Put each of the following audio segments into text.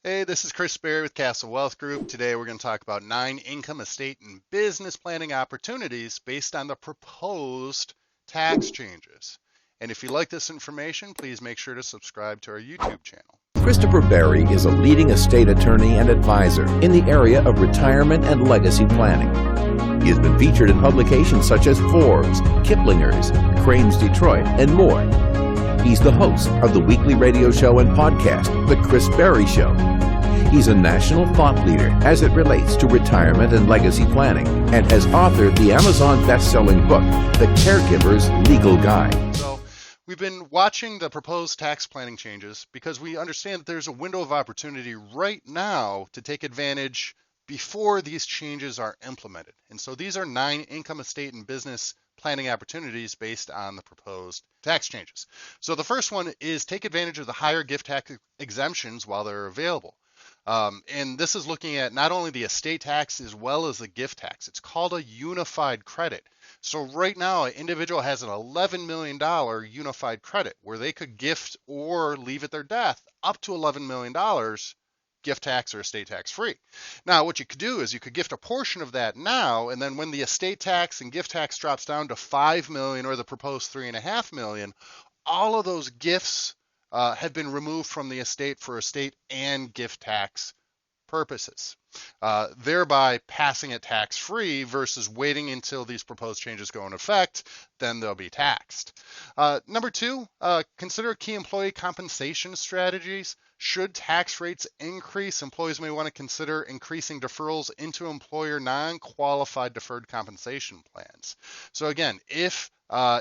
Hey, this is Chris Berry with Castle Wealth Group. Today we're going to talk about 9 income, estate, and business planning opportunities based on the proposed tax changes. And if you like this information, please make sure to subscribe to our YouTube channel. Christopher Berry is a leading estate attorney and advisor in the area of retirement and legacy planning. He has been featured in publications such as Forbes, Kiplinger's, Crane's Detroit, and more. He's the host of the weekly radio show and podcast, The Chris Berry Show. He's a national thought leader as it relates to retirement and legacy planning, and has authored the Amazon best-selling book, The Caregiver's Legal Guide. So we've been watching the proposed tax planning changes because we understand that there's a window of opportunity right now to take advantage before these changes are implemented. And so these are 9 income, estate, and business planning opportunities based on the proposed tax changes. So the first one is take advantage of the higher gift tax exemptions while they're available. And this is looking at not only the estate tax as well as the gift tax. It's called a unified credit. So right now, an individual has an $11 million unified credit where they could gift or leave at their death up to $11 million gift tax or estate tax free. Now, what you could do is you could gift a portion of that now, and then when the estate tax and gift tax drops down to $5 million or the proposed $3.5 million, all of those gifts have been removed from the estate for estate and gift tax purposes, thereby passing it tax-free versus waiting until these proposed changes go into effect, then they'll be taxed. Number 2, consider key employee compensation strategies. Should tax rates increase, employees may want to consider increasing deferrals into employer non-qualified deferred compensation plans. So again, if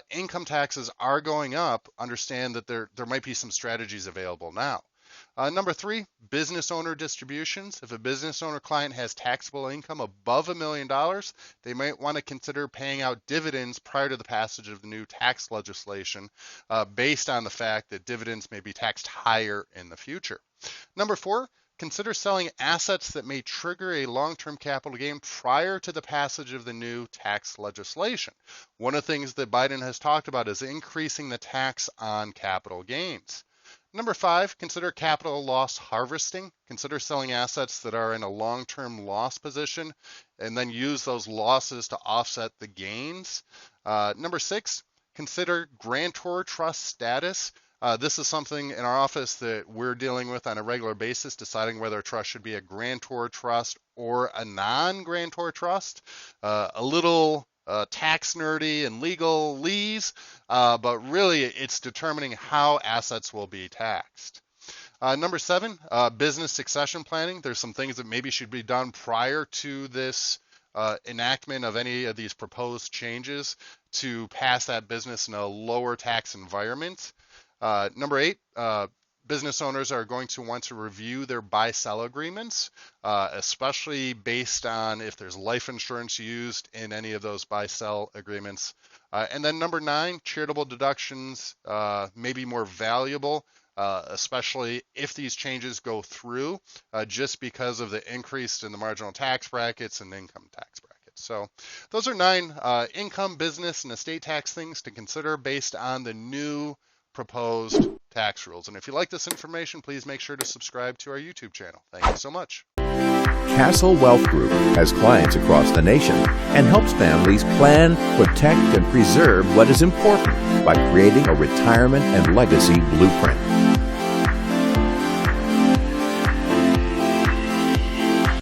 income taxes are going up, understand that there might be some strategies available now. Number 3, business owner distributions. If a business owner client has taxable income above $1 million, they might want to consider paying out dividends prior to the passage of the new tax legislation based on the fact that dividends may be taxed higher in the future. Number 4, consider selling assets that may trigger a long-term capital gain prior to the passage of the new tax legislation. One of the things that Biden has talked about is increasing the tax on capital gains. Number 5, consider capital loss harvesting. Consider selling assets that are in a long-term loss position and then use those losses to offset the gains. Number 6, consider grantor trust status. This is something in our office that we're dealing with on a regular basis, deciding whether a trust should be a grantor trust or a non-grantor trust. A little tax nerdy and legalese, but really it's determining how assets will be taxed. Number 7, business succession planning. There's some things that maybe should be done prior to this enactment of any of these proposed changes to pass that business in a lower tax environment. Number 8, business owners are going to want to review their buy-sell agreements, especially based on if there's life insurance used in any of those buy-sell agreements. And then number 9, charitable deductions may be more valuable, especially if these changes go through, just because of the increase in the marginal tax brackets and income tax brackets. So those are 9 income, business, and estate tax things to consider based on the new proposed tax rules. And if you like this information, please make sure to subscribe to our YouTube channel. Thank you so much. Castle Wealth Group has clients across the nation and helps families plan, protect, and preserve what is important by creating a retirement and legacy blueprint.